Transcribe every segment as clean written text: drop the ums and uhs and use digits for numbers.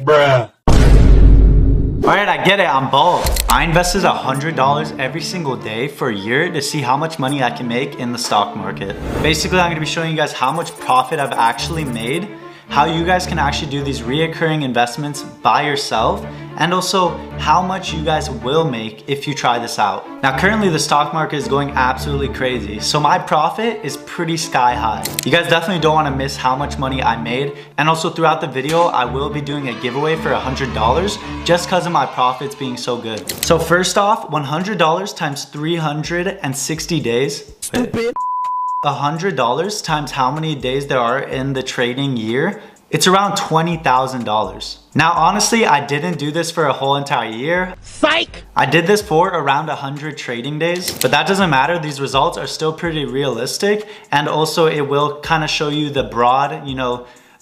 Bruh. Alright, I get it, I'm bald. I invested $100 every single day for a year to see how much money I can make in the stock market. Basically, I'm gonna be showing you guys how much profit I've actually made, how you guys can actually do these reoccurring investments by yourself, and also how much you guys will make if you try this out. Now, currently the stock market is going absolutely crazy, so my profit is pretty sky high. You guys definitely don't wanna miss how much money I made, and also throughout the video, I will be doing a giveaway for $100 just because of my profits being so good. So first off, $100 times 360 days. Stupid. $100 times how many days there are in the trading year, it's around $20,000. Now, honestly, I didn't do this for a whole entire year. Psych! I did this for around 100 trading days, but that doesn't matter. These results are still pretty realistic, and also it will kind of show you the broad,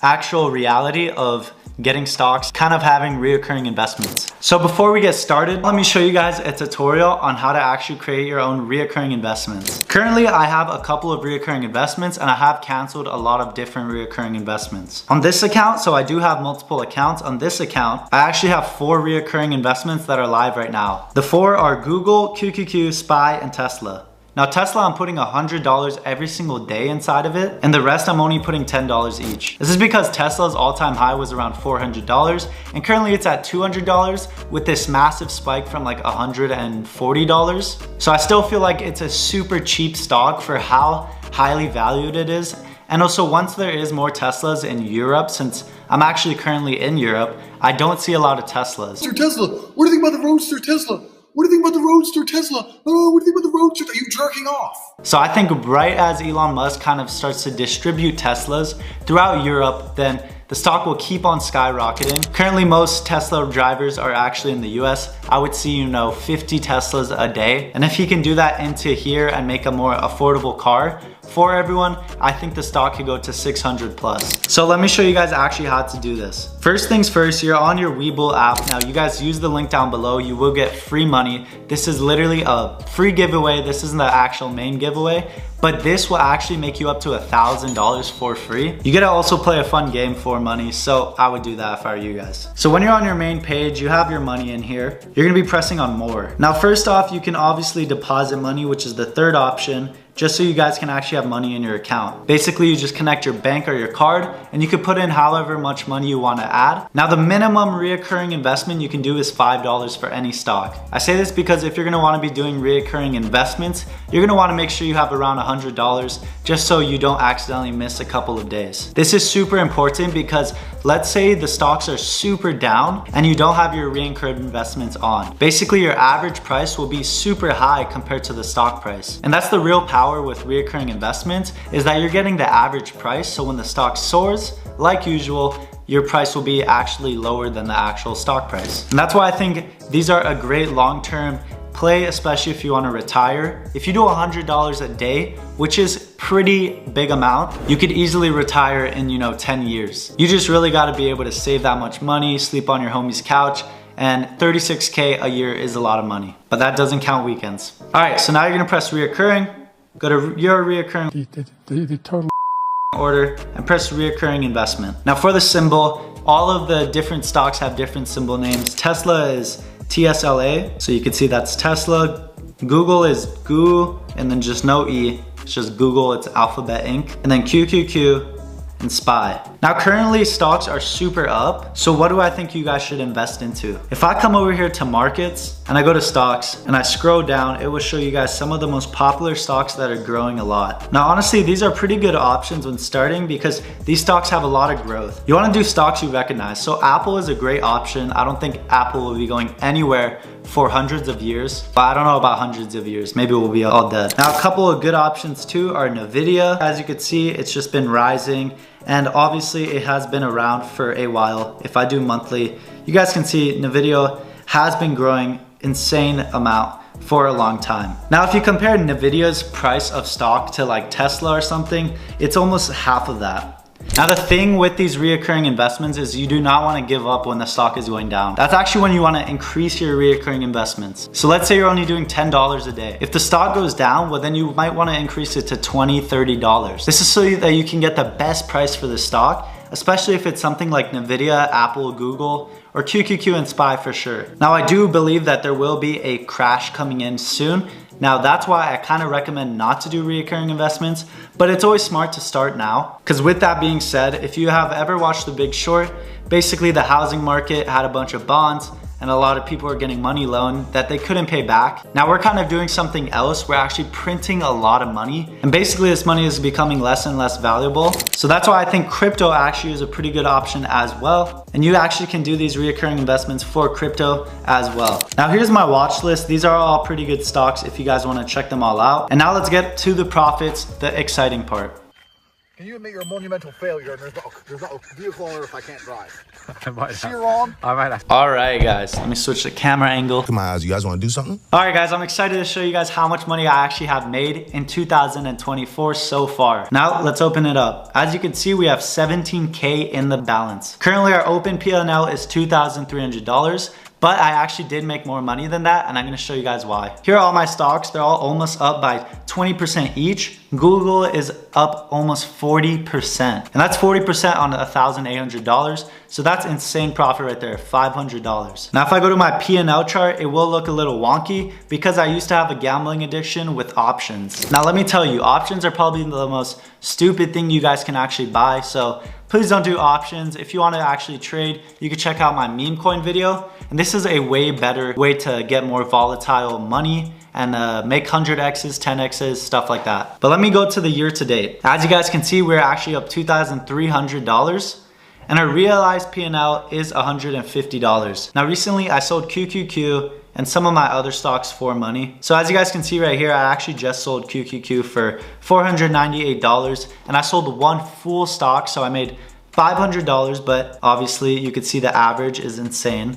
actual reality of getting stocks, kind of having reoccurring investments. So before we get started, let me show you guys a tutorial on how to actually create your own reoccurring investments. Currently, I have a couple of reoccurring investments and I have canceled a lot of different reoccurring investments. On this account, so I do have multiple accounts. On this account, I actually have 4 reoccurring investments that are live right now. The 4 are Google, QQQ, SPY, and Tesla. Now Tesla, I'm putting $100 every single day inside of it, and the rest I'm only putting $10 each. This is because Tesla's all-time high was around $400, and currently it's at $200 with this massive spike from like $140. So I still feel like it's a super cheap stock for how highly valued it is. And also, once there is more Teslas in Europe, since I'm actually currently in Europe, I don't see a lot of Teslas. Tesla, what do you think about the Roadster Tesla? What do you think about the Roadster Tesla? Oh, what do you think about the Roadster? Are you jerking off? So I think right as Elon Musk kind of starts to distribute Teslas throughout Europe, then the stock will keep on skyrocketing. Currently, most Tesla drivers are actually in the US. I would see, 50 Teslas a day. And if he can do that into here and make a more affordable car for everyone, I think the stock could go to 600 plus. So let me show you guys actually how to do this. First things first, you're on your Webull app. Now you guys use the link down below. You will get free money. This is literally a free giveaway. This isn't the actual main giveaway, but this will actually make you up to $1,000 for free. You get to also play a fun game for money, so I would do that if I were you guys. So when you're on your main page, you have your money in here. You're gonna be pressing on more. Now first off, you can obviously deposit money, which is the third option, just so you guys can actually have money in your account. Basically, you just connect your bank or your card, and you can put in however much money you want to add. Now, the minimum reoccurring investment you can do is $5 for any stock. I say this because if you're gonna wanna be doing reoccurring investments, you're gonna wanna make sure you have around $100 just so you don't accidentally miss a couple of days. This is super important because let's say the stocks are super down and you don't have your reoccurring investments on. Basically, your average price will be super high compared to the stock price. And that's the real power with reoccurring investments, is that you're getting the average price. So when the stock soars, like usual, your price will be actually lower than the actual stock price. And that's why I think these are a great long-term play, especially if you want to retire. If you do $100 a day, which is pretty big amount, you could easily retire in 10 years. You just really got to be able to save that much money, sleep on your homie's couch, and 36K a year is a lot of money, but that doesn't count weekends. All right, so now you're gonna press reoccurring, go to your reoccurring The total order and press reoccurring investment. Now for the symbol, all of the different stocks have different symbol names. Tesla is TSLA, so you can see that's Tesla. Google is GOO, and then just no E, it's just Google, it's Alphabet Inc. And then QQQ and SPY. Now currently stocks are super up, so what do I think you guys should invest into? If I come over here to markets and I go to stocks and I scroll down, it will show you guys some of the most popular stocks that are growing a lot. Now honestly, these are pretty good options when starting because these stocks have a lot of growth. You want to do stocks you recognize. So Apple is a great option. I don't think Apple will be going anywhere for hundreds of years, but I don't know about hundreds of years. Maybe we'll be all dead. Now a couple of good options too are Nvidia. As you can see, it's just been rising, and obviously it has been around for a while. If I do monthly, you guys can see Nvidia has been growing insane amount for a long time. Now if you compare Nvidia's price of stock to like Tesla or something, it's almost half of that. Now the thing with these reoccurring investments is you do not want to give up when the stock is going down. That's actually when you want to increase your reoccurring investments. So let's say you're only doing $10 a day. If the stock goes down, well then you might want to increase it to $20, $30. This is so that you can get the best price for the stock, especially if it's something like Nvidia, Apple, Google, or QQQ and SPY for sure. Now I do believe that there will be a crash coming in soon. Now that's why I kind of recommend not to do recurring investments, but it's always smart to start now. Because with that being said, if you have ever watched The Big Short, basically the housing market had a bunch of bonds and a lot of people are getting money loaned that they couldn't pay back. Now we're kind of doing something else. We're actually printing a lot of money, and basically this money is becoming less and less valuable. So that's why I think crypto actually is a pretty good option as well. And you actually can do these recurring investments for crypto as well. Now here's my watch list. These are all pretty good stocks if you guys want to check them all out. And now let's get to the profits, the exciting part. Can you admit you're a monumental failure and there's not a vehicle on earth I can't drive? I might See you're on? I might have. All right, guys, let me switch the camera angle. Come on, you guys want to do something? All right, guys, I'm excited to show you guys how much money I actually have made in 2024 so far. Now, let's open it up. As you can see, we have 17K in the balance. Currently, our open P&L is $2,300. But I actually did make more money than that, and I'm gonna show you guys why. Here are all my stocks. They're all almost up by 20% each. Google is up almost 40%. And that's 40% on $1,800. So that's insane profit right there, $500. Now, if I go to my P&L chart, it will look a little wonky because I used to have a gambling addiction with options. Now, let me tell you, options are probably the most stupid thing you guys can actually buy. So please don't do options. If you want to actually trade, you can check out my meme coin video. And this is a way better way to get more volatile money and make 100x's, 10x's, stuff like that. But let me go to the year to date. As you guys can see, we're actually up $2,300. And our realized P&L is $150. Now recently I sold QQQ and some of my other stocks for money. So as you guys can see right here, I actually just sold QQQ for $498 and I sold one full stock, so I made $500, but obviously you could see the average is insane.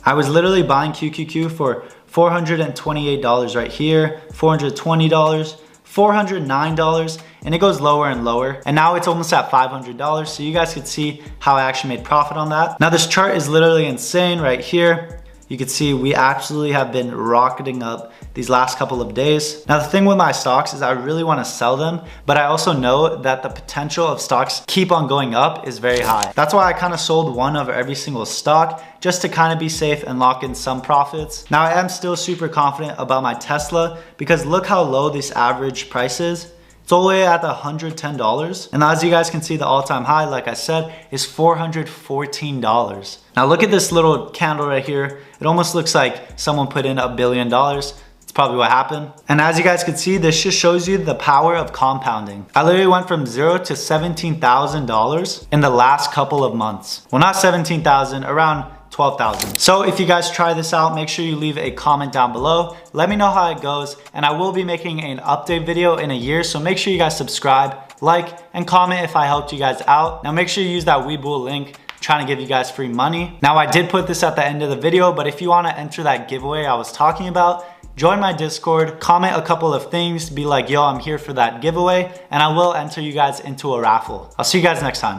I was literally buying QQQ for $428 right here, $420, $409, and it goes lower and lower. And now it's almost at $500. So you guys could see how I actually made profit on that. Now this chart is literally insane right here. You can see we absolutely have been rocketing up these last couple of days. Now the thing with my stocks is I really want to sell them, but I also know that the potential of stocks keep on going up is very high. That's why I kind of sold one of every single stock just to kind of be safe and lock in some profits. Now I am still super confident about my Tesla because look how low this average price is. It's all the way at the $110. And as you guys can see, the all-time high, like I said, is $414. Now look at this little candle right here. It almost looks like someone put in $1 billion. It's probably what happened. And as you guys can see, this just shows you the power of compounding. I literally went from $0 to $17,000 in the last couple of months. Well, not 17,000, around 12,000. So if you guys try this out, make sure you leave a comment down below. Let me know how it goes, and I will be making an update video in a year, so make sure you guys subscribe, like, and comment if I helped you guys out. Now make sure you use that Webull link, trying to give you guys free money. Now I did put this at the end of the video, but if you want to enter that giveaway I was talking about, join my Discord, comment a couple of things, be like, yo, I'm here for that giveaway, and I will enter you guys into a raffle. I'll see you guys next time.